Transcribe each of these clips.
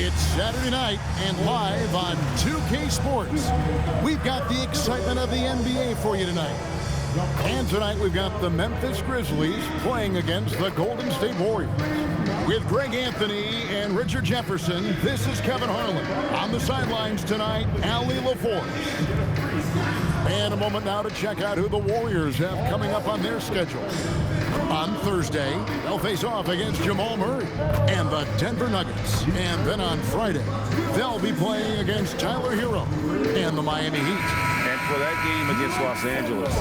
It's Saturday night and live on 2K Sports. We've got the excitement of the NBA for you tonight. And tonight we've got the Memphis Grizzlies playing against the Golden State Warriors. With Greg Anthony and Richard Jefferson, this is Kevin Harlan. On the sidelines tonight, Allie LaForce. And a moment now to check out who the Warriors have coming up on their schedule. On Thursday, they'll face off against Jamal Murray and the Denver Nuggets. And then on Friday, they'll be playing against Tyler Hero and the Miami Heat. And for that game against Los Angeles,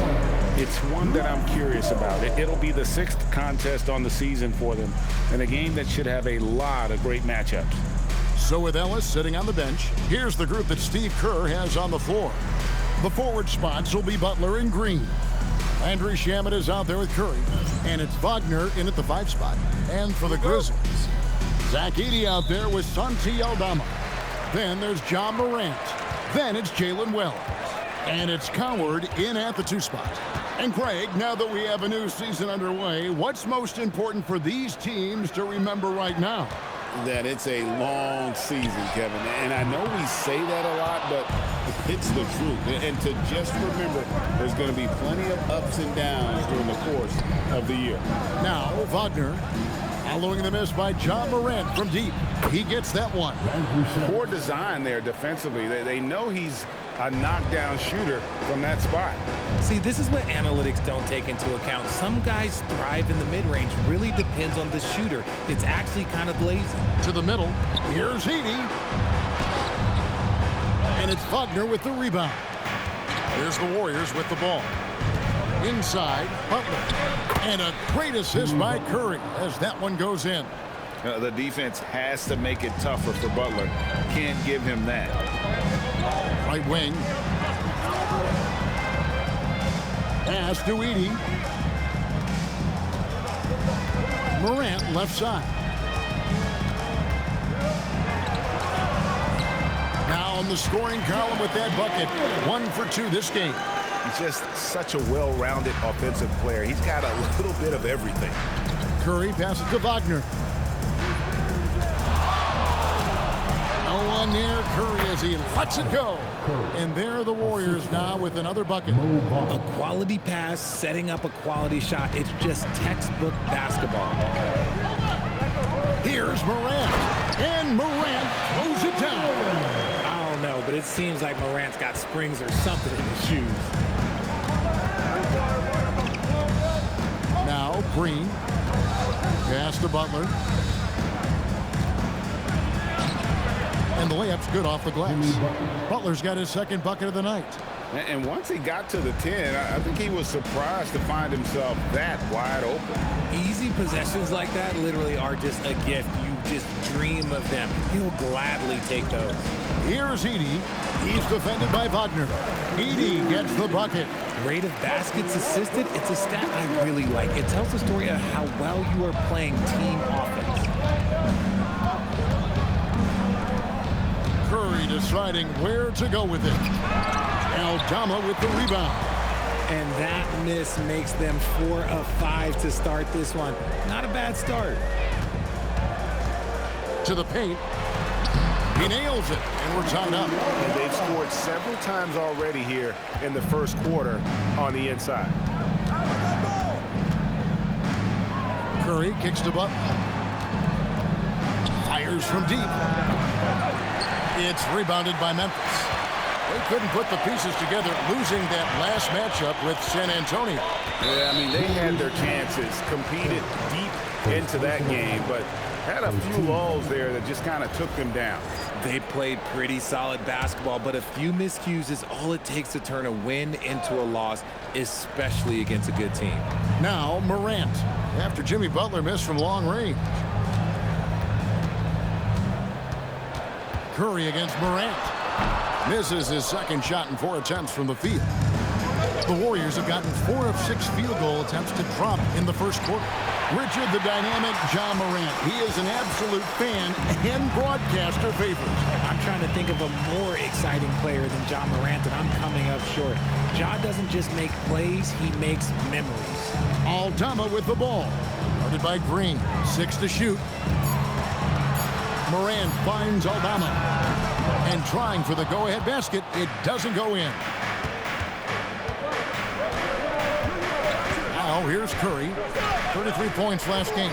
it's one that I'm curious about. It'll be the 6th contest on the season for them, and a game that should have a lot of great matchups. So with Ellis sitting on the bench, here's the group that Steve Kerr has on the floor. The forward spots will be Butler and Green. Landry Shamet is out there with Curry, and it's Wagner in at the 5 spot. And for the Grizzlies, Zach Edey out there with Santi Aldama. Then there's John Morant. Then it's Jalen Wells. And it's Coward in at the 2 spot. And Craig, now that we have a new season underway, what's most important for these teams to remember right now? That it's a long season, Kevin. And I know we say that a lot, but it's the truth. And to just remember, there's going to be plenty of ups and downs during the course of the year. Now, Wagner, following the miss by John Morant from deep. He gets that one. Poor design there defensively. They know he's a knockdown shooter from that spot. See, this is what analytics don't take into account. Some guys thrive in the mid-range. Really depends on the shooter. It's actually kind of lazy. To the middle. Here's Edey. And it's Wagner with the rebound. Here's the Warriors with the ball. Inside, Butler. And a great assist by Curry as that one goes in. The defense has to make it tougher for Butler. Can't give him that. Right wing. Pass to Edey. Morant left side. Now on the scoring column with that bucket. 1 for 2 this game. He's just such a well-rounded offensive player. He's got a little bit of everything. Curry passes to Wagner. No one near Curry as he lets it go. And there are the Warriors now with another bucket. A quality pass, setting up a quality shot. It's just textbook basketball. Here's Morant. And Morant throws it down. I don't know, but it seems like Morant's got springs or something in his shoes. Now Green. Pass to Butler. And the layup's good off the glass. Butler's got his 2nd bucket of the night. And once he got to the 10, I think he was surprised to find himself that wide open. Easy possessions like that literally are just a gift. You just dream of them. He'll gladly take those. Here's Edey. He's defended by Wagner. Edey gets the bucket. Rate of baskets assisted, it's a stat I really like. It tells the story of how well you are playing team offense. Curry deciding where to go with it. Aldama with the rebound. And that miss makes them 4 of 5 to start this one. Not a bad start. To the paint. He nails it, and we're tied up. And they've scored several times already here in the first quarter on the inside. Curry kicks to Butler. Fires from deep. It's rebounded by Memphis. They couldn't put the pieces together, losing that last matchup with San Antonio. Yeah, I mean, they had their chances, competed deep into that game, but had a few lulls there that just kind of took them down. They played pretty solid basketball, but a few miscues is all it takes to turn a win into a loss, especially against a good team. Now Morant, after Jimmy Butler missed from long range. Curry against Morant. Misses his 2nd shot in 4 attempts from the field. The Warriors have gotten 4 of 6 field goal attempts to drop in the first quarter. Richard, the dynamic John Morant. He is an absolute fan and broadcaster favorite. I'm trying to think of a more exciting player than John Morant, and I'm coming up short. John doesn't just make plays, he makes memories. Aldama with the ball. Guarded by Green. 6 to shoot. Morant finds Aldama. And trying for the go-ahead basket. It doesn't go in. Now here's Curry. 33 points last game.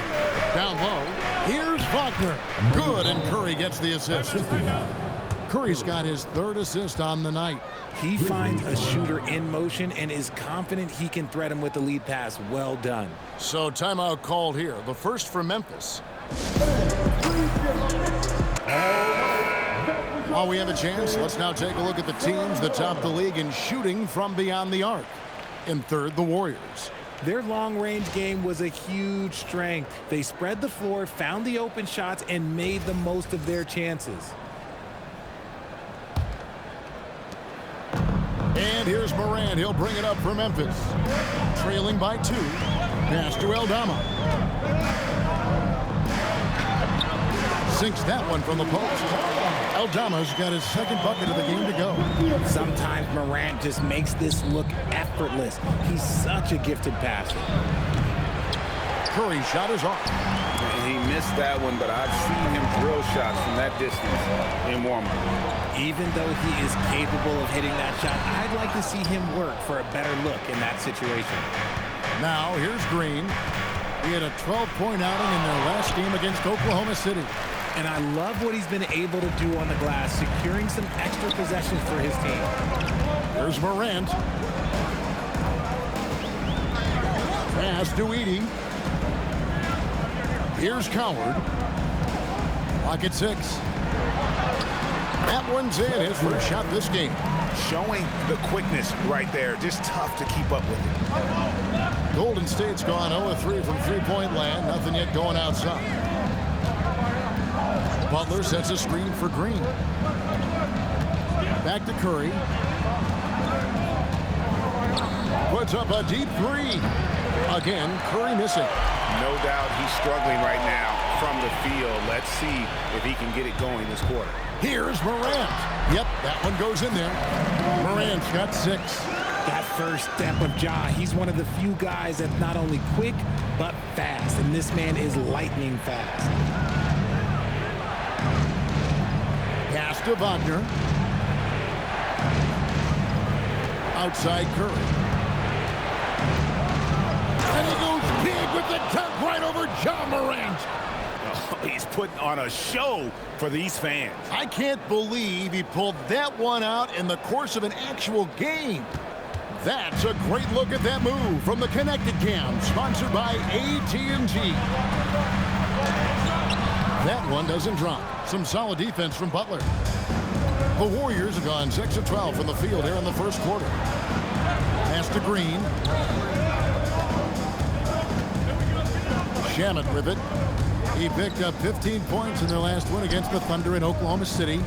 Down low. Here's Wagner. Good, and Curry gets the assist. Curry's got his third assist on the night. He finds a shooter in motion and is confident he can threat him with the lead pass. Well done. So timeout called here. The first for Memphis. While we have a chance, let's now take a look at the teams that top the league in shooting from beyond the arc. In third, the Warriors. Their long-range game was a huge strength. They spread the floor, found the open shots, and made the most of their chances. And here's Morant. He'll bring it up for Memphis. Trailing by 2. Pass to Aldama. Sinks that one from the post. Aldama's got his second bucket of the game to go. Sometimes Morant just makes this look effortless. He's such a gifted passer. Curry shot is off. He missed that one, but I've seen him drill shots from that distance in warm-up. Even though he is capable of hitting that shot, I'd like to see him work for a better look in that situation. Now here's Green. He had a 12-point outing in their last game against Oklahoma City. And I love what he's been able to do on the glass, securing some extra possessions for his team. There's Morant. Pass to Edey. Here's Coward. Clock at 6. That one's in. His first shot this game. Showing the quickness right there. Just tough to keep up with it. Golden State's gone 0-3 from three-point land. Nothing yet going outside. Butler sets a screen for Green. Back to Curry. Puts up a deep 3. Again, Curry missing. No doubt he's struggling right now from the field. Let's see if he can get it going this quarter. Here's Morant. Yep, that one goes in there. Morant's got 6. That first step of Ja, he's one of the few guys that's not only quick, but fast. And this man is lightning fast. Pass to Wagner. Outside Curry. And he goes big with the dunk right over Ja Morant. Oh, he's putting on a show for these fans. I can't believe he pulled that one out in the course of an actual game. That's a great look at that move from the Connected Cam, sponsored by AT&T. That one doesn't drop. Some solid defense from Butler. The Warriors have gone 6 of 12 from the field here in the first quarter. Pass to Green. Shamet with it. He picked up 15 points in their last win against the Thunder in Oklahoma City.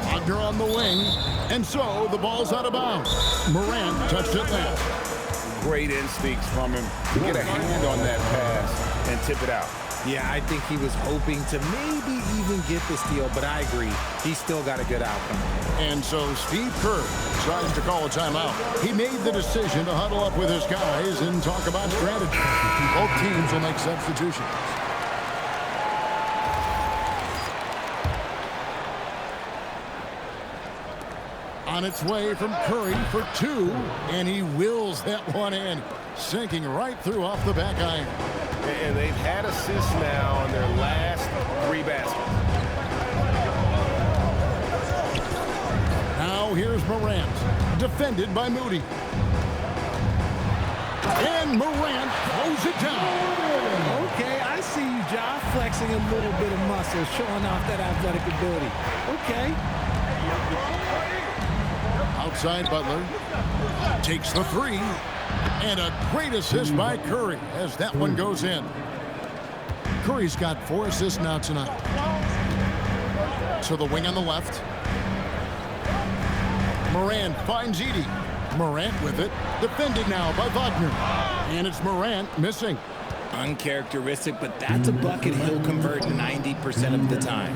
Wagner on the wing. And so the ball's out of bounds. Morant touched it last. Great instincts from him to get a hand on that pass and tip it out. Yeah, I think he was hoping to maybe even get the steal, but I agree. He still got a good outcome. And so Steve Kerr decides to call a timeout. He made the decision to huddle up with his guys and talk about strategy. Both teams will make substitutions. On its way from Curry for 2, and he wills that one in, sinking right through off the back iron. And they've had assists now on their last 3 baskets. Now here's Morant, defended by Moody. And Morant throws it down. Okay, I see you, Ja, flexing a little bit of muscle, showing off that athletic ability. Okay. Outside Butler. Takes the 3. And a great assist by Curry as that one goes in. Curry's got 4 assists now tonight. To the wing on the left. Morant finds Edey. Morant with it. Defended now by Wagner. And it's Morant missing. Uncharacteristic, but that's a bucket he'll convert 90% of the time.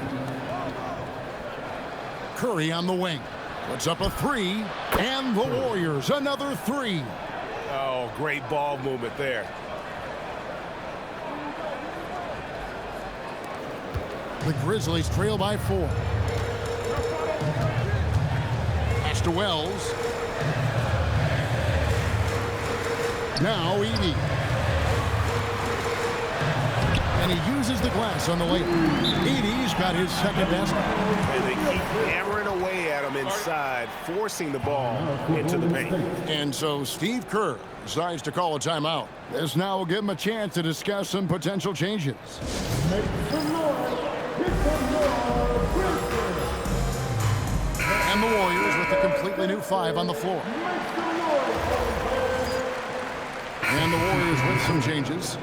Curry on the wing. Puts up a 3. And the Warriors another 3. Oh, great ball movement there. The Grizzlies trail by 4. Pass to Wells. Now Edey. And he uses the glass on the lane. Edey's got his second basket. And they keep hammering away at him inside, forcing the ball into the paint. And so Steve Kerr decides to call a timeout. This now will give him a chance to discuss some potential changes. And the Warriors with a completely new 5 on the floor. And the Warriors with some changes.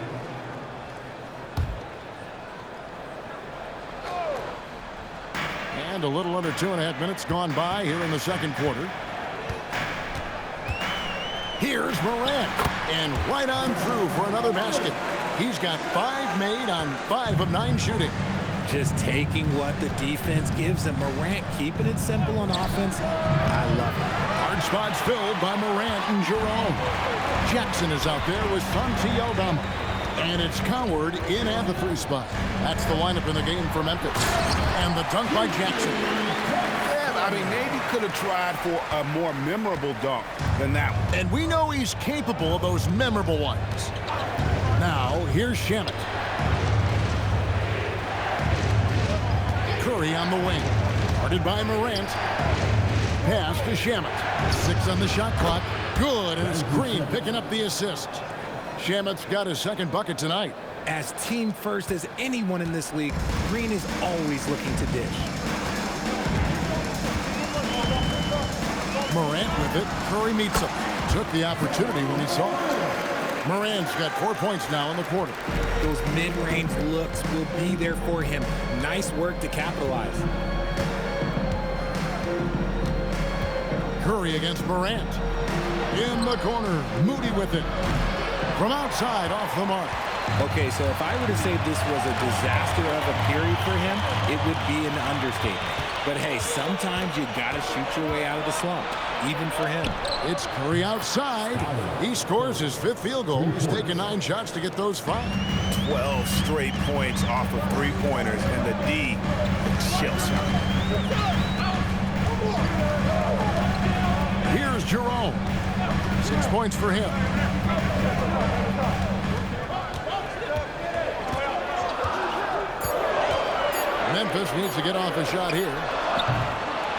And a little under 2.5 minutes gone by here in the second quarter. Here's Morant, and right on through for another basket. He's got 5 made on 5 of 9 shooting. Just taking what the defense gives him. Morant keeping it simple on offense. I love it. Hard spots filled by Morant and Jerome. Jackson is out there with Santi Aldama. And it's Coward in at the 3 spot. That's the lineup in the game for Memphis. And the dunk by Jackson. Yeah, I mean, maybe could have tried for a more memorable dunk than that one. And we know he's capable of those memorable ones. Now, here's Shamet. Curry on the wing. Guarded by Morant. Pass to Shamet. 6 on the shot clock. Good, and it's Green picking up the assist. Shamet's got his second bucket tonight. As team first as anyone in this league, Green is always looking to dish. Morant with it. Curry meets him. Took the opportunity when he saw it. Morant's got 4 points now in the quarter. Those mid-range looks will be there for him. Nice work to capitalize. Curry against Morant. In the corner. Moody with it. From outside, off the mark. Okay, so if I were to say this was a disaster of a period for him, it would be an understatement. But hey, sometimes you gotta shoot your way out of the slump, even for him. It's Curry outside. He scores his 5th field goal. He's taken 9 shots to get those 5. 12 straight points off of 3-pointers, and the D shell shot. Here's Jerome. 6 points for him. Memphis needs to get off a shot here.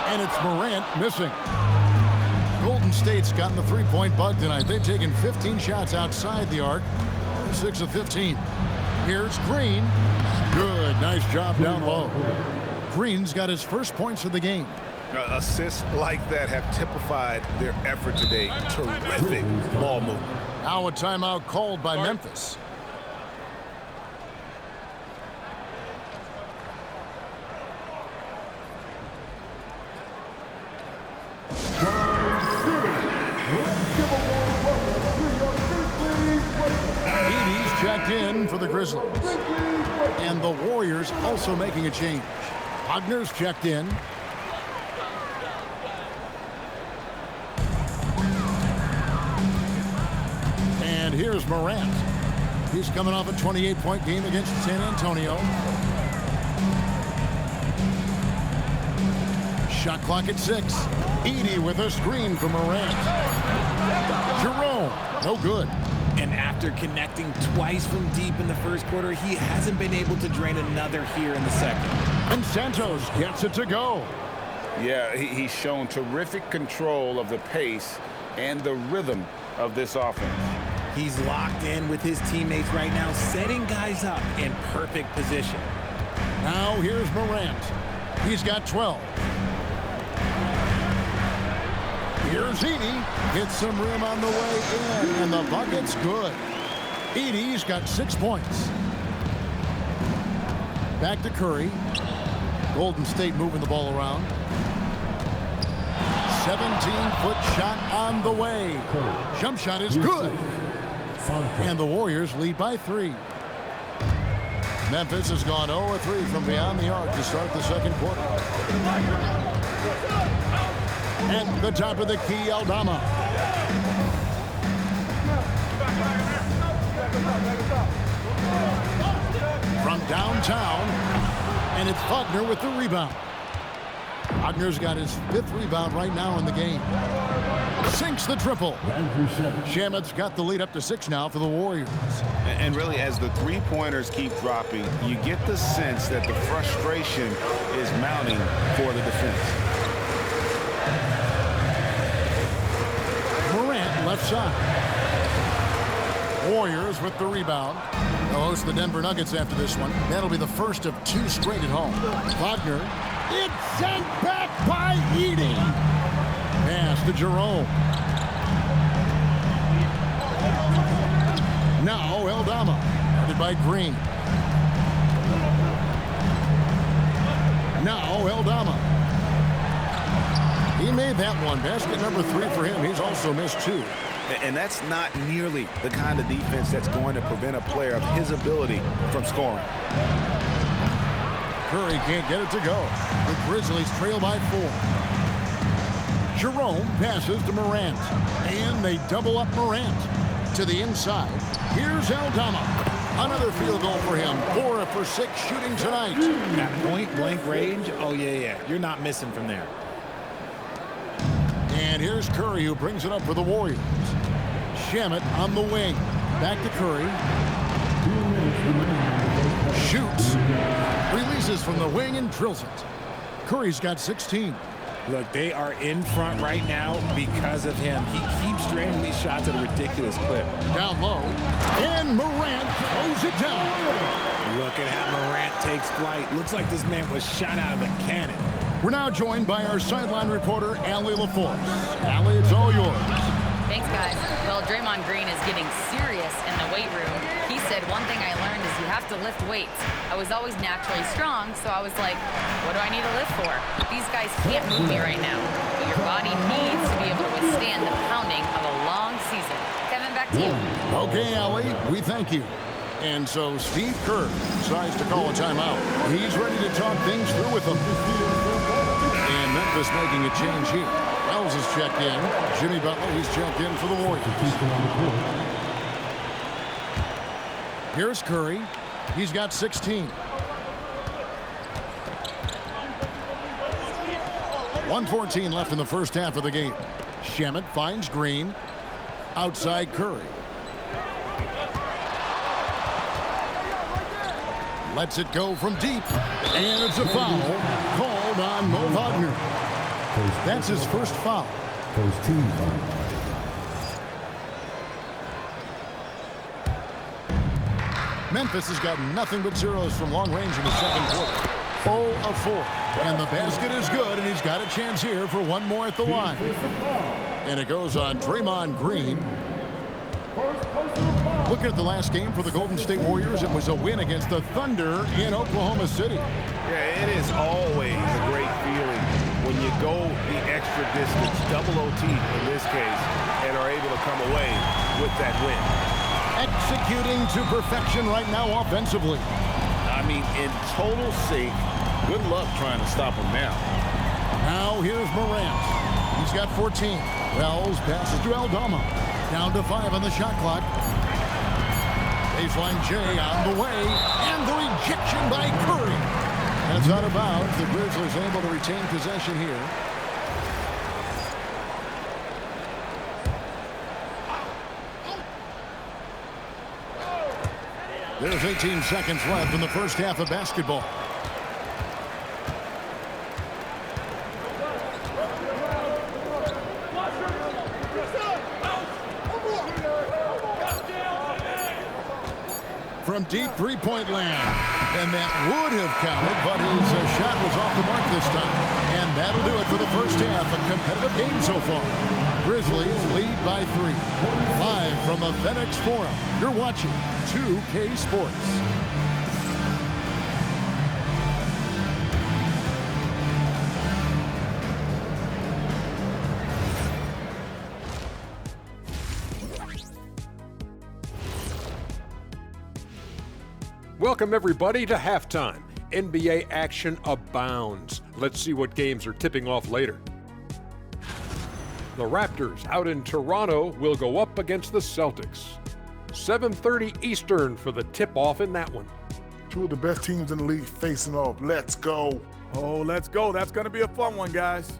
And it's Morant missing. Golden State's gotten the 3-point bug tonight. They've taken 15 shots outside the arc. 6 of 15. Here's Green. Good. Nice job down low. Green's got his first points of the game. Assists like that have typified their effort today. Terrific ball movement. Now a timeout called by Memphis. Edey's checked in for the Grizzlies. And the Warriors also making a change. Wagner's checked in. And here's Morant. He's coming off a 28-point game against San Antonio. Shot clock at 6. Edey with a screen for Morant. Jerome, no good. And after connecting twice from deep in the first quarter, he hasn't been able to drain another here in the second. And Santos gets it to go. Yeah, he's shown terrific control of the pace and the rhythm of this offense. He's locked in with his teammates right now, setting guys up in perfect position. Now here's Morant. He's got 12. Here's Edey. Hits some rim on the way in, and the bucket's good. Edey's got 6 points. Back to Curry. Golden State moving the ball around. 17-foot shot on the way. Jump shot is good. And the Warriors lead by 3. Memphis has gone 0-3 from beyond the arc to start the second quarter. At the top of the key, Aldama. From downtown. And it's Wagner with the rebound. Wagner's got his 5th rebound right now in the game. Sinks the triple. Shamit's got the lead up to 6 now for the Warriors. And really, as the three-pointers keep dropping, you get the sense that the frustration is mounting for the defense. Morant left side. Warriors with the rebound. They'll host the Denver Nuggets after this one. That'll be the first of 2 straight at home. Wagner. It's sent back by Edey. Pass to Jerome. Now Eldama. Guarded by Green. Now Eldama. He made that one. Basket number 3 for him. He's also missed 2. And that's not nearly the kind of defense that's going to prevent a player of his ability from scoring. Curry can't get it to go. The Grizzlies trail by 4. Jerome passes to Morant. And they double up Morant. To the inside. Here's Eldama. Another field goal for him. 4 for 6 shooting tonight. That point-blank range, oh, yeah. You're not missing from there. And here's Curry, who brings it up for the Warriors. Shamit on the wing. Back to Curry. Shoots. Releases from the wing and drills it. Curry's got 16. Look, they are in front right now because of him. He keeps draining these shots at a ridiculous clip. Down low. And Morant throws it down. Look at how Morant takes flight. Looks like this man was shot out of a cannon. We're now joined by our sideline reporter, Allie LaForce. Allie, it's all yours. Thanks, guys. Well, Draymond Green is getting serious in the weight room. He said, one thing I learned is you have to lift weights. I was always naturally strong, so I was like, what do I need to lift for? These guys can't move me right now. But your body needs to be able to withstand the pounding of a long season. Kevin, back to you. Okay, Allie, we thank you. And so Steve Kerr decides to call a timeout. He's ready to talk things through with them. And Memphis making a change here. Wells is checked in. Jimmy Butler, he's checked in for the Warriors. Here's Curry. He's got 16. 1:14 left in the first half of the game. Shamit finds Green. Outside Curry. Lets it go from deep. And it's a foul called on Mo Wagner. That's his first foul. First team foul. Memphis has got nothing but zeros from long range in the second quarter. 0 of 4. And the basket is good, and he's got a chance here for one more at the line. And it goes on Draymond Green. Looking at the last game for the Golden State Warriors, it was a win against the Thunder in Oklahoma City. Yeah, it is always a great feeling when you go the extra distance, double OT in this case, and are able to come away with that win. Executing to perfection right now offensively. I mean, in total sync. Good luck trying to stop him now. Now here's Morant. He's got 14. Wells passes to Eldama. Down to 5 on the shot clock. Baseline J on the way. And the rejection by Curry. That's out of bounds. The Grizzlies able to retain possession here. There's 18 seconds left in the first half of basketball. From deep three-point land. And that would have counted, but his shot was off the mark this time. And that'll do it for the first half. A competitive game so far. Grizzlies lead by 3. Live from the FedEx Forum, you're watching 2K Sports. Welcome, everybody, to halftime. NBA action abounds. Let's see what games are tipping off later. The Raptors out in Toronto will go up against the Celtics. 7:30 Eastern for the tip-off in that one. Two of the best teams in the league facing off. Let's go. Oh, let's go. That's going to be a fun one, guys.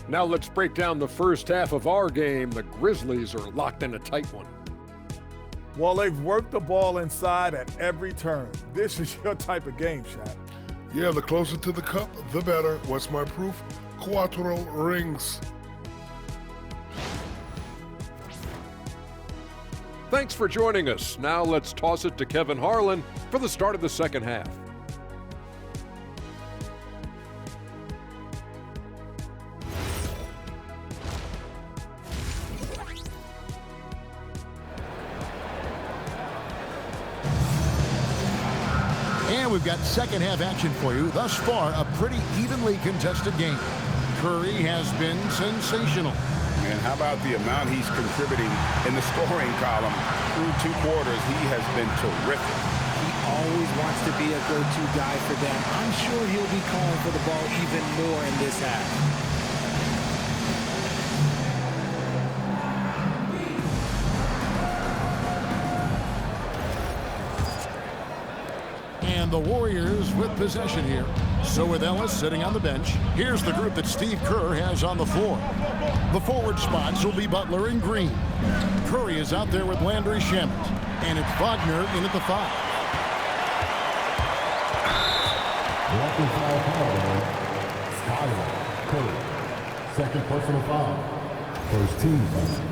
Now let's break down the first half of our game. The Grizzlies are locked in a tight one. Well, they've worked the ball inside at every turn. This is your type of game, Shaq. Yeah, the closer to the cup, the better. What's my proof? Cuatro rings. Thanks for joining us. Now let's toss it to Kevin Harlan for the start of the second half. And we've got second half action for you. Thus far, a pretty evenly contested game. Curry has been sensational. And how about the amount he's contributing in the scoring column? Through 2 quarters, he has been terrific. He always wants to be a go-to guy for them. I'm sure he'll be calling for the ball even more in this half. And the Warriors with possession here. So with Ellis sitting on the bench, here's the group that Steve Kerr has on the floor. The forward spots will be Butler and Green. Curry is out there with Landry Shamet. And it's Wagner in at the 5. Curry. Second personal foul. First team foul.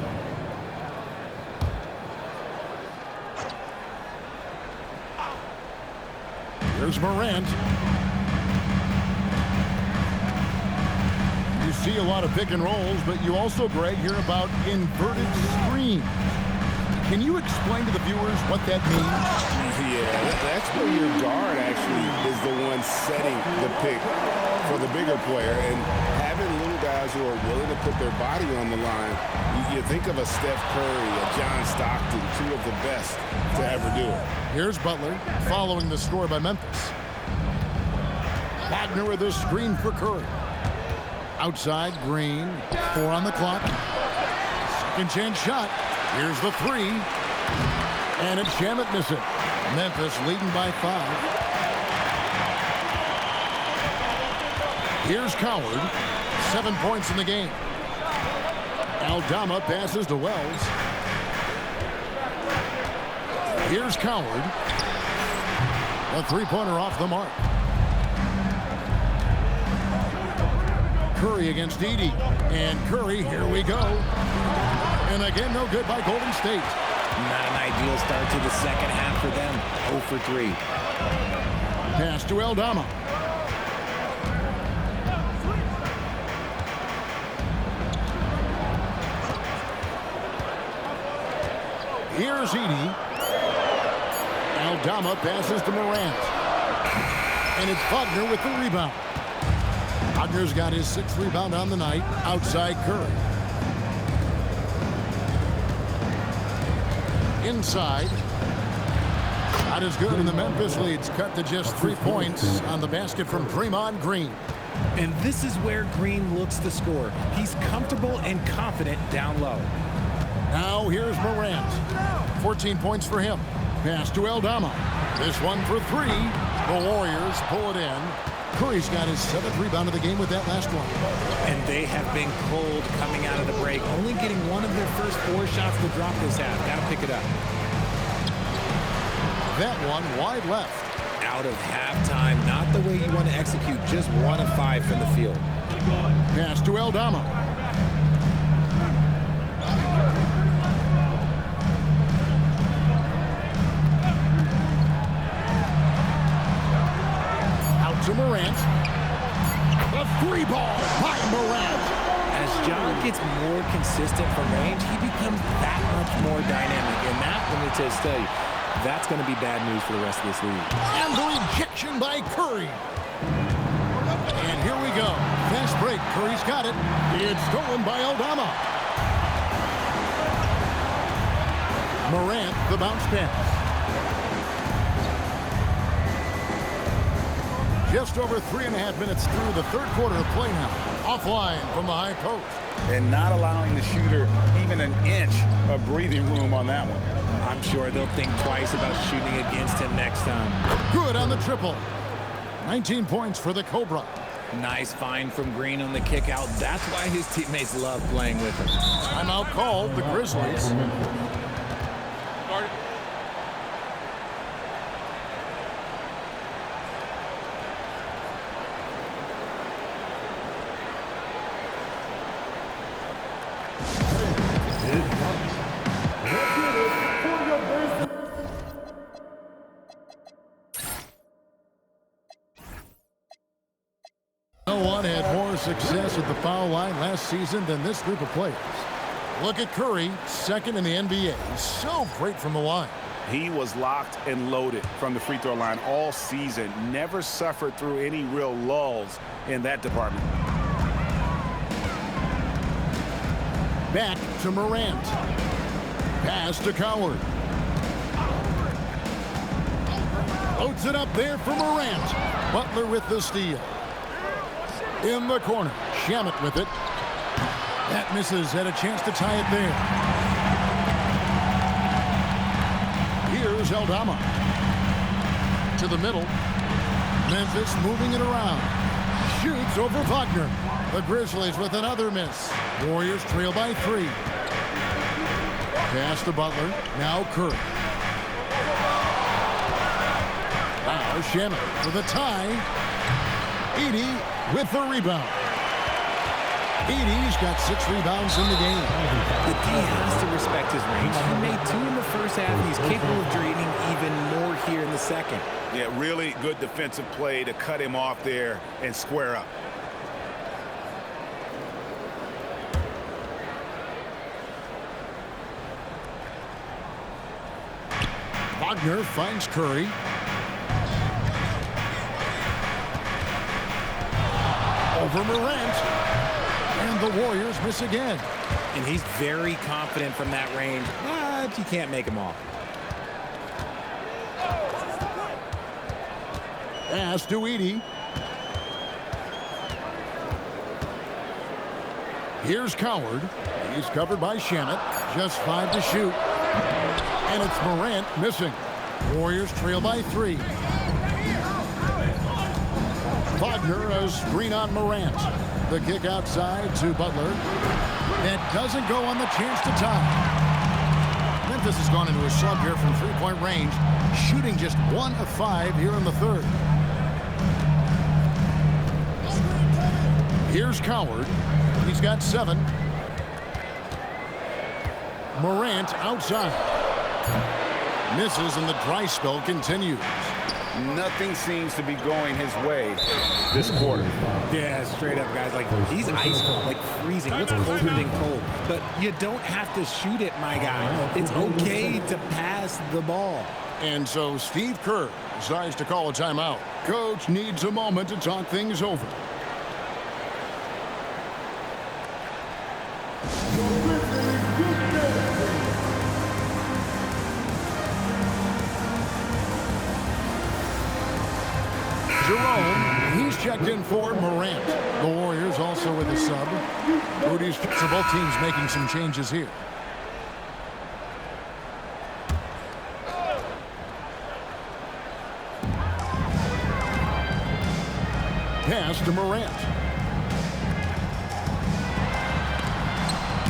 Here's Morant. You see a lot of pick and rolls, but you also, Greg, hear about inverted screens. Can you explain to the viewers what that means? Yeah, that's where your guard actually is the one setting the pick for the bigger player. And having little guys who are willing to put their body on the line, you think of a Steph Curry, a John Stockton, 2 of the best to ever do it. Here's Butler following the score by Memphis. Wagner with a screen for Curry. Outside, Green, 4 on the clock. Second chance shot. Here's the 3. And it's Shamet missing. Memphis leading by 5. Here's Coward. 7 points in the game. Aldama passes to Wells. Here's Coward. A 3-pointer off the mark. Curry against Edey. And Curry, here we go. And again, no good by Golden State. Not an ideal start to the second half for them. 0 for 3. Pass to Aldama. Here's Edey. Aldama passes to Morant. And it's Wagner with the rebound. Wagner's got his 6th rebound on the night. Outside Curry. Inside. Not as good, and the Memphis lead's cut to just 3 points on the basket from Draymond Green. And this is where Green looks to score. He's comfortable and confident down low. Now here's Morant. 14 points for him. Pass to Aldama. This one for 3. The Warriors pull it in. Curry's got his 7th rebound of the game with that last one. And they have been cold coming out of the break, only getting one of their first 4 shots to drop this half. Got to pick it up. That one wide left. Out of halftime, not the way you want to execute, just 1 of 5 from the field. Pass to Aldama. To Morant. A 3-ball by Morant. As John gets more consistent from range, he becomes that much more dynamic. And that, let me just tell you, that's going to be bad news for the rest of this league. And the rejection by Curry. And here we go. Fast break. Curry's got it. It's stolen by Aldama. Morant, the bounce pass. Just over 3.5 minutes through the 3rd quarter of play now. Offline from the high post. And not allowing the shooter even an inch of breathing room on that one. I'm sure they'll think twice about shooting against him next time. Good on the triple. 19 points for the Cobra. Nice find from Green on the kick out. That's why his teammates love playing with him. Timeout called, the Grizzlies. No one had more success at the foul line last season than this group of players. Look at Curry, second in the NBA. So great from the line. He was locked and loaded from the free throw line all season. Never suffered through any real lulls in that department. Back to Morant. Pass to Coward. Loads it up there for Morant. Butler with the steal. In the corner, Shamet with it. That misses, had a chance to tie it there. Here's Aldama. To the middle. Memphis moving it around. Shoots over Wagner. The Grizzlies with another miss. Warriors trail by 3. Pass to Butler, now Curry. Now Shamet for the tie. Edey with the rebound. Edey's got 6 rebounds in the game. The D has to respect his range. He made 2 in the first half. He's capable of draining even more here in the second. Yeah, really good defensive play to cut him off there and square up. Wagner finds Curry. Over Morant. And the Warriors miss again. And he's very confident from that range, but you can't make him all. Pass to Edey. Here's Coward. He's covered by Shamet. Just 5 to shoot. And it's Morant missing. Warriors trail by 3. Wagner a screen on Morant. The kick outside to Butler. That doesn't go on the chance to tie. Memphis has gone into a slump here from 3-point range, shooting just 1 of 5 here in the third. Here's Coward. He's got 7. Morant outside. Misses and the dry spell continues. Nothing seems to be going his way this quarter. Yeah, straight up, guys. Like, he's ice cold, like freezing. What's colder than cold? But you don't have to shoot it, my guy. It's okay to pass the ball. And so Steve Kerr decides to call a timeout. Coach needs a moment to talk things over. Jerome, he's checked in for Morant. The Warriors also with a sub. Rudy's for both teams making some changes here. Pass to Morant.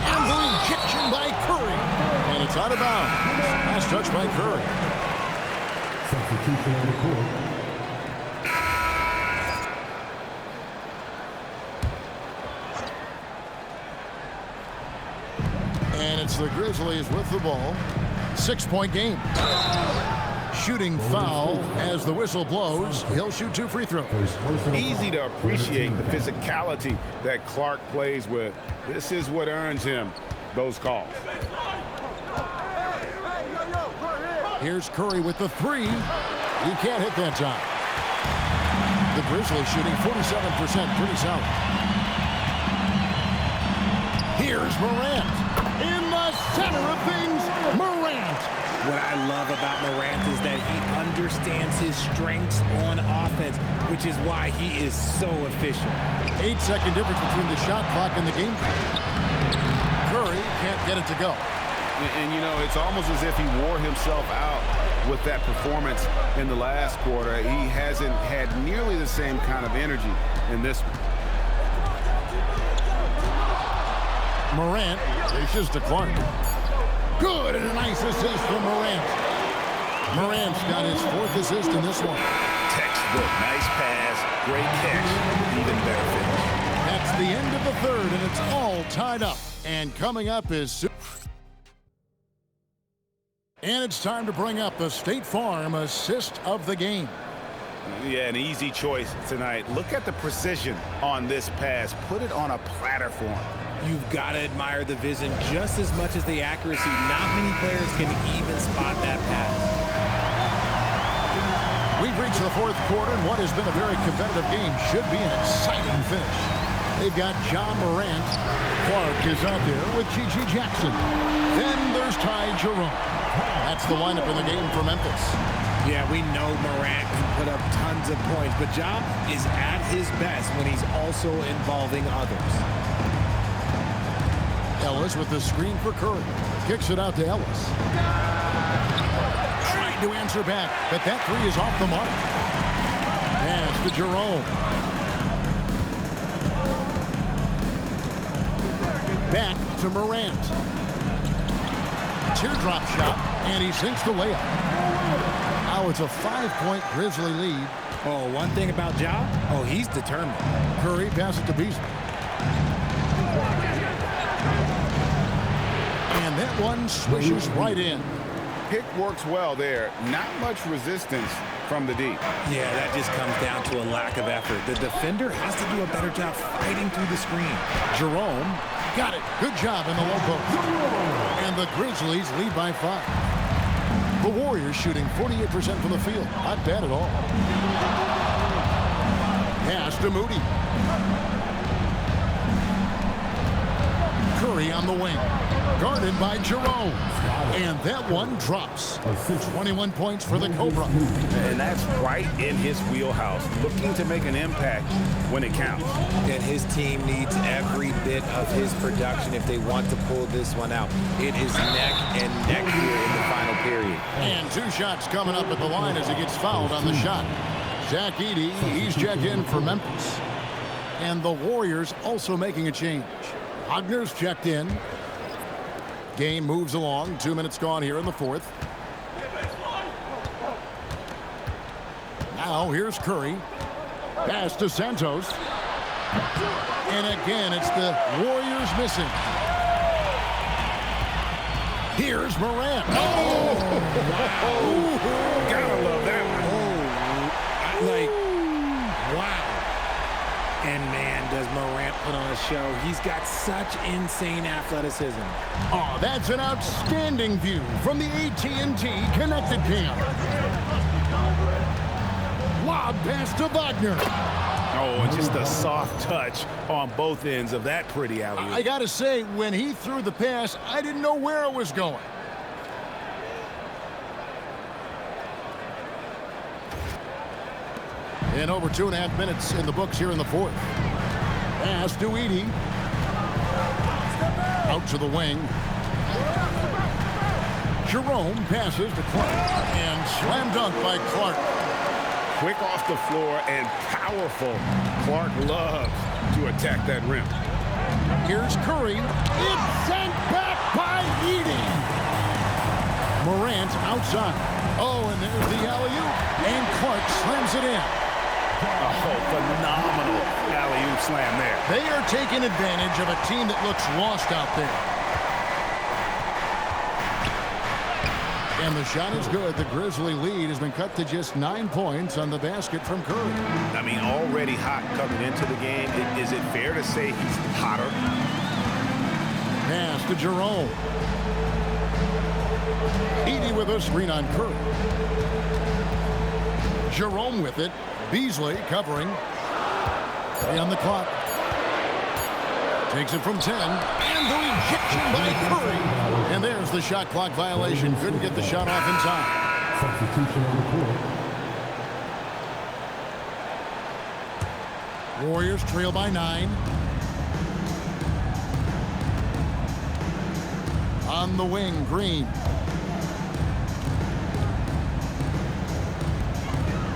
And the rejection by Curry. And it's out of bounds. Last touch by Curry. Substitution on the court. And it's the Grizzlies with the ball. 6-point game. Shooting foul as the whistle blows. He'll shoot 2 free throws. Easy to appreciate the physicality that Clark plays with. This is what earns him those calls. Here's Curry with the 3. He can't hit that time. The Grizzlies shooting 47%, pretty solid. Here's Morant. In the center of things, Morant. What I love about Morant is that he understands his strengths on offense, which is why he is so efficient. 8-second difference between the shot clock and the game clock. Curry can't get it to go. And, you know, it's almost as if he wore himself out with that performance in the last quarter. He hasn't had nearly the same kind of energy in this one. Morant dishes to Clark. Good, and a nice assist from Morant. Morant's got his 4th assist in this one. Textbook, nice pass, great catch, even better finish. That's the end of the 3rd, and it's all tied up. And coming up is... And it's time to bring up the State Farm assist of the game. Yeah, an easy choice tonight. Look at the precision on this pass. Put it on a platter for him. You've got to admire the vision just as much as the accuracy. Not many players can even spot that pass. We've reached the 4th quarter, and what has been a very competitive game should be an exciting finish. They've got John Morant. Clark is out there with G.G. Jackson. Then there's Ty Jerome. That's the lineup in the game for Memphis. Yeah, we know Morant can put up tons of points, but Ja is at his best when he's also involving others. Ellis with the screen for Curry. Kicks it out to Ellis. Trying to answer back, but that 3 is off the mark. Pass to Jerome. Back to Morant. Teardrop shot, and he sinks the layup. Now it's a 5-point Grizzly lead. Oh, one thing about Ja, he's determined. Curry passes to Beasley. And that one swishes right in. Pick works well there. Not much resistance from the deep. Yeah, that just comes down to a lack of effort. The defender has to do a better job fighting through the screen. Jerome got it. Good job in the low post. And the Grizzlies lead by 5. The Warriors shooting 48% from the field. Not bad at all. Pass to Moody. Curry on the wing. Guarded by Jerome. And that one drops. 21 points for the Cobra. And that's right in his wheelhouse. Looking to make an impact when it counts. And his team needs every bit of his production if they want to pull this one out. It is neck and neck here in the final period. And 2 shots coming up at the line as he gets fouled on the shot. Zach Edey, he's checked in for Memphis. And the Warriors also making a change. Wagner's checked in. Game moves along. 2 minutes gone here in the 4th. Now here's Curry. Pass to Santos. And again, it's the Warriors missing. Here's Morant. Oh! Wow. Gotta love that one. Wow. And man, does Morant put on a show. He's got such insane athleticism. Oh, that's an outstanding view from the AT&T Connected Cam. Lob pass to Wagner. Oh, and just a soft touch on both ends of that pretty alley-oop. I gotta say, when he threw the pass, I didn't know where it was going. And over 2.5 minutes in the books here in the 4th. Pass to Edey. Out to the wing. Jerome passes to Clark. And slam dunk by Clark. Quick off the floor and powerful. Clark loves to attack that rim. Here's Curry. It's sent back by Edey. Morant outside. Oh, and there's the alley-oop. And Clark slams it in. Oh, phenomenal alley-oop slam there. They are taking advantage of a team that looks lost out there. And the shot is good. The Grizzly lead has been cut to just 9 points on the basket from Curry. I mean, already hot coming into the game. Is it fair to say he's hotter? Pass to Jerome. Edey with a screen on Curry. Jerome with it. Beasley covering. 3 on the clock. Takes it from 10. And the rejection by Curry. And there's the shot clock violation. Couldn't get the shot off in time. Substitution on the court. Warriors trail by 9. On the wing, Green.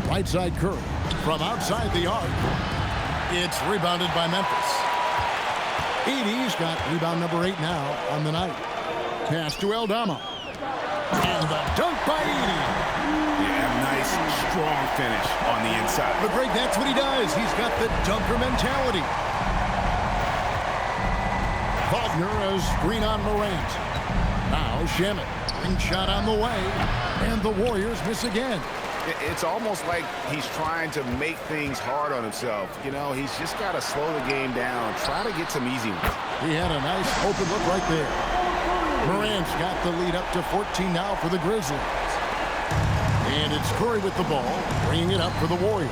Right side, Curry. From outside the arc. It's rebounded by Memphis. Edey's got rebound number 8 now on the night. Pass to Aldama. And the dunk by Edey. Yeah, nice, strong finish on the inside. But Greg, that's what he does. He's got the dunker mentality. Wagner has screen on Morant. Now Shamet. Ring shot on the way. And the Warriors miss again. It's almost like he's trying to make things hard on himself. You know, he's just got to slow the game down. Try to get some easy ones. He had a nice open look right there. Morant's got the lead up to 14 now for the Grizzlies. And it's Curry with the ball, bringing it up for the Warriors.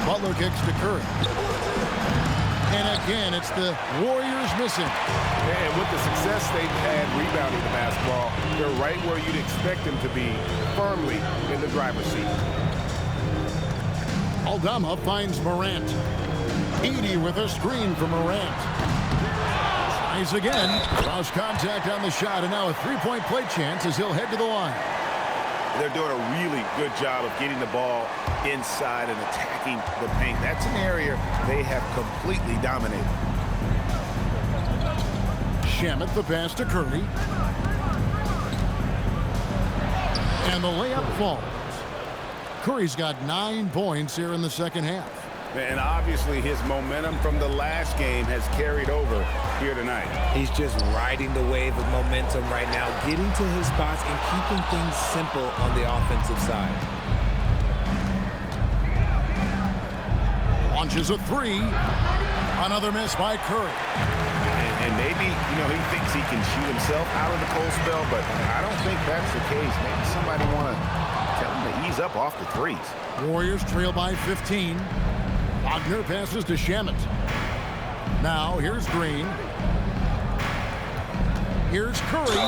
Butler kicks to Curry. And again, it's the Warriors missing. And with the success they've had rebounding the basketball, they're right where you'd expect them to be, firmly in the driver's seat. Aldama finds Morant. Edey with a screen for Morant. Tries again. Draws contact on the shot, and now a three-point play chance as he'll head to the line. They're doing a really good job of getting the ball inside and attacking the paint. That's an area they have completely dominated. Shamet the pass to Curry. And the layup falls. Curry's got 9 points here in the second half. And obviously his momentum from the last game has carried over here tonight. He's just riding the wave of momentum right now, getting to his spots and keeping things simple on the offensive side. Launches a three. Another miss by Curry. And maybe, you know, he thinks he can shoot himself out of the cold spell, but I don't think that's the case. Maybe somebody want to tell him to ease up off the threes. Warriors trail by 15. Wagner passes to Shamet. Now here's Green. Here's Curry.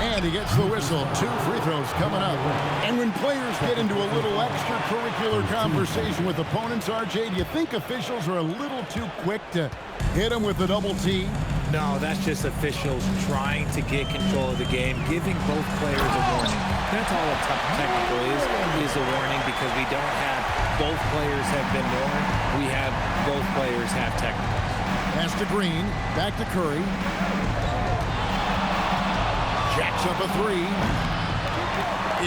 And he gets the whistle. 2 free throws coming up. And when players get into a little extracurricular conversation with opponents, RJ, do you think officials are a little too quick to hit them with the double T? No, that's just officials trying to get control of the game, giving both players a warning. That's all a technical is a warning, because we don't have both players have been warned. We have both players have technicals. Pass to Green, back to Curry. Jacks up a three.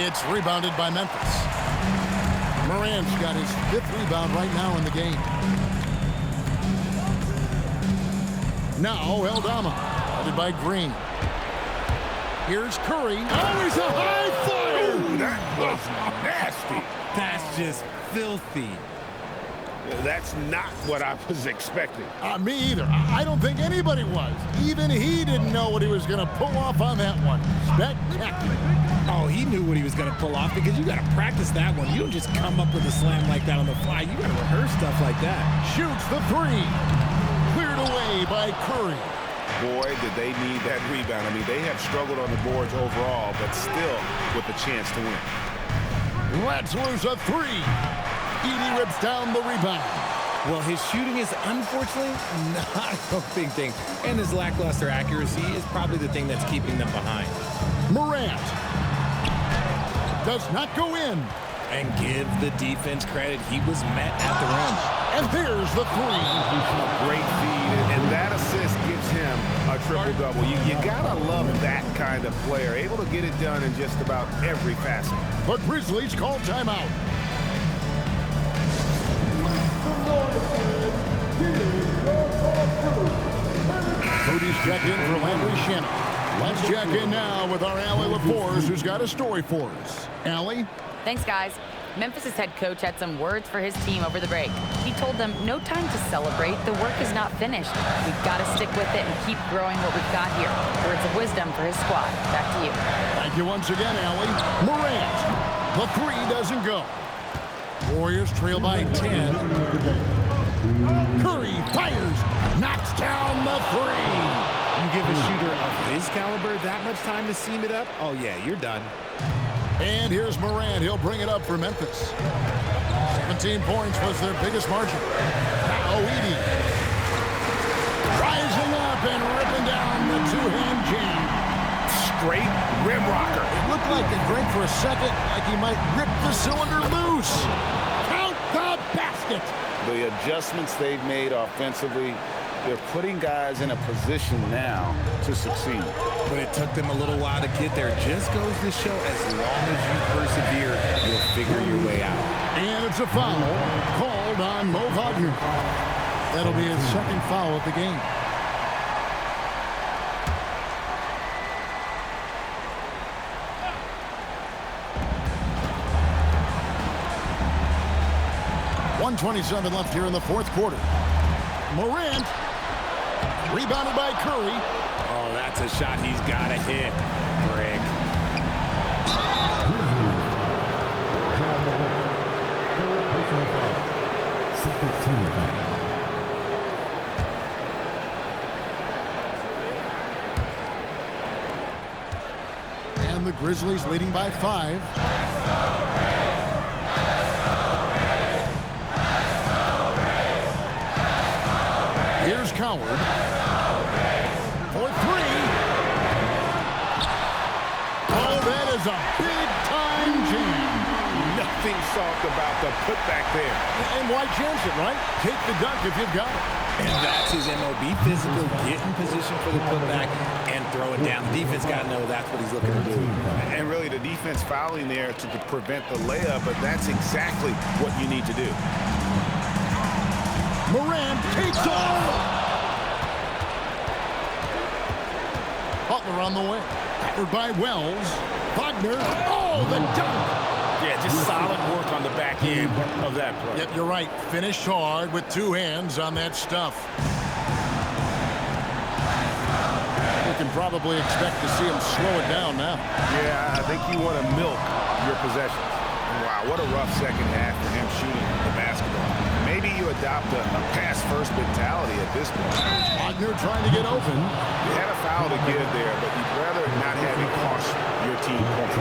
It's rebounded by Memphis. Morant's got his 5th rebound right now in the game. Now Aldama, headed by Green. Here's Curry. Oh, he's a high flyer! Ooh, that was nasty. That's just filthy. That's not what I was expecting. Me either. I don't think anybody was. Even he didn't know what he was going to pull off on that one. Spectacular. Oh, he knew what he was going to pull off, because you got to practice that one. You don't just come up with a slam like that on the fly. You got to rehearse stuff like that. Shoots the three. Cleared away by Curry. Boy, did they need that rebound. I mean, they have struggled on the boards overall, but still with a chance to win. Let's lose a three. Edey rips down the rebound. Well, his shooting is unfortunately not a big thing, and his lackluster accuracy is probably the thing that's keeping them behind. Morant does not go in. And give the defense credit. He was met at the rim. And there's the three. A great feed, and that assist gives him a triple-double. You gotta love that kind of player, able to get it done in just about every facet. The Grizzlies call timeout. Cody's check in for Landry Shamet. Let's check in now with our Allie LaForce, who's got a story for us. Allie? Thanks, guys. Memphis' head coach had some words for his team over the break. He told them, no time to celebrate. The work is not finished. We've got to stick with it and keep growing what we've got here. Words of wisdom for his squad. Back to you. Thank you once again, Allie. Morant. The three doesn't go. Warriors trail by 10. Curry fires. Knocks down the three. You give a shooter of his caliber that much time to seam it up? Oh, yeah, you're done. And here's Morant. He'll bring it up for Memphis. 17 points was their biggest margin. Now Edey. Rising up and ripping down the two-hand jam. straight rim rocker. It looked like a drink for a second, like he might rip the cylinder loose. Count the basket. The adjustments they've made offensively, they're putting guys in a position now to succeed. But it took them a little while to get there. Just goes to show as long as you persevere, you'll figure your way out. And it's a foul called on Mo Wagner. That'll be his second foul of the game. .127 left here in the fourth quarter. Morant, rebounded by Curry. Oh, that's a shot he's got to hit, Greg. And the Grizzlies leading by 5. Here's Coward for 3. Oh, that is a big-time jam. Nothing soft about the putback there. And why chance it, right? Take the dunk if you've got it. And that's his MO. Be physical, get in position for the putback, and throw it down. The defense got to know that's what he's looking to do. And really, the defense fouling there to prevent the layup, but that's exactly what you need to do. Morant takes off. Butler on the way. Covered by Wells. Wagner. Oh, the dunk. Yeah, just solid work on the back end of that play. Yep, you're right. Finished hard with 2 hands on that stuff. You can probably expect to see him slow it down now. Yeah, I think you want to milk your possessions. Wow, what a rough second half for him shooting the basketball. Maybe you adopt a pass-first mentality at this point. Wagner trying to get open. You had a foul to give there, but you'd rather not have it cost your team points.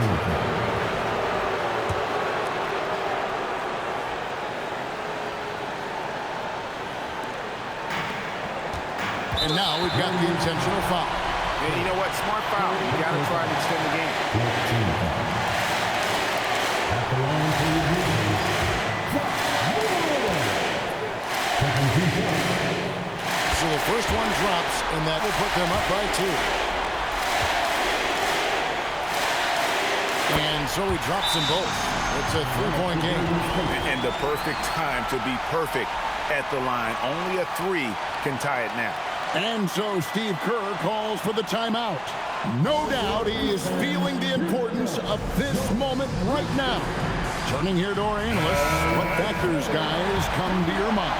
And now we've got the intentional foul. And you know what? Smart foul. You got to try and extend the game. So the first one drops, and that will put them up by 2. And so he drops them both. It's a 3-point game. And the perfect time to be perfect at the line. Only a 3 can tie it now. And so Steve Kerr calls for the timeout. No doubt he is feeling the importance of this moment right now. Turning here to our analysts, what factors, guys, come to your mind?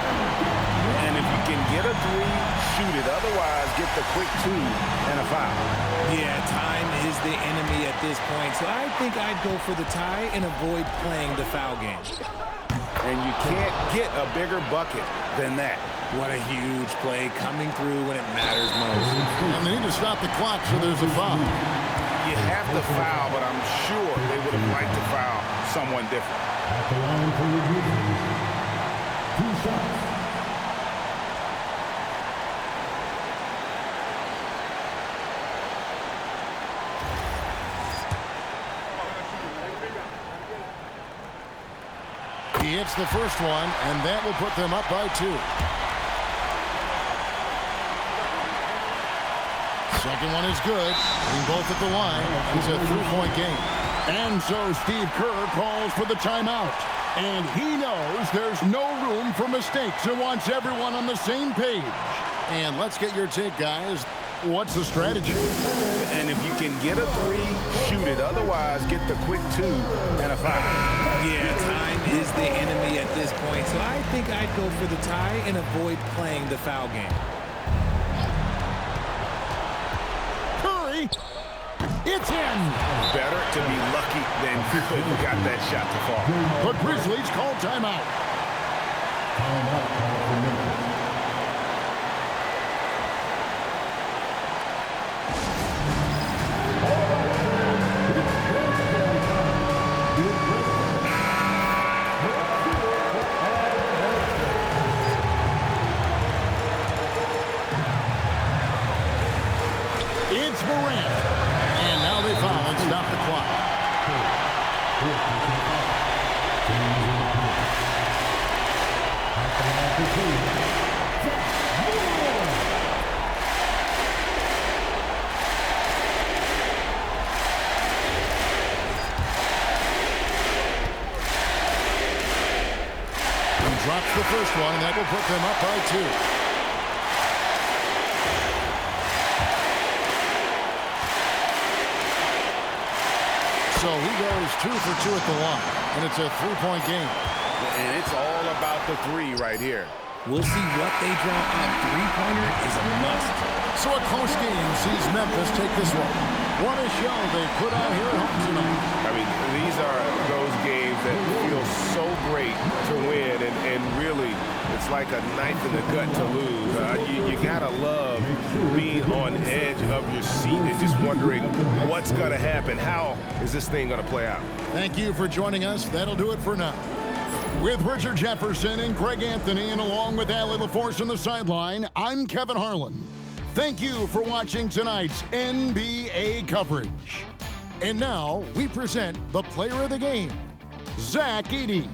And if you can get a 3, shoot it. Otherwise, get the quick 2 and a foul. Yeah, time is the enemy at this point. So I think I'd go for the tie and avoid playing the foul game. And you can't get a bigger bucket than that. What a huge play coming through when it matters most. And they need to stop the clock, so there's a foul. You have to foul, but I'm sure they would have liked to foul someone different. At the line for your Grizzlies. 2 shots. He hits the first one, and that will put them up by 2. Second one is good. Being both at the line. It's a 3-point game. And so Steve Kerr calls for the timeout. And he knows there's no room for mistakes and wants everyone on the same page. And let's get your take, guys. What's the strategy? And if you can get a 3, shoot it. Otherwise, get the quick 2 and a foul. Yeah, time is the enemy at this point. So I think I'd go for the tie and avoid playing the foul game. Curry, it's in. Better to be lucky than good. You got that shot to fall. The Grizzlies call timeout. It's Morant. And now drops the first one, and that will put them up by 2. So he goes 2 for 2 at the line, and it's a 3-point game. And it's all about the 3 right here. We'll see what they draw up. Three-pointer is a must. So a close game sees Memphis take this one. What a show they put on here at home tonight. I mean, these are those games that feel so great to win, and really, it's like a knife in the gut to lose. You gotta love being on edge of your seat and just wondering what's gonna happen. How is this thing gonna play out? Thank you for joining us. That'll do it for now. With Richard Jefferson and Greg Anthony, and along with Allie LaForce on the sideline, I'm Kevin Harlan. Thank you for watching tonight's NBA coverage. And now we present the player of the game, Zach Edey.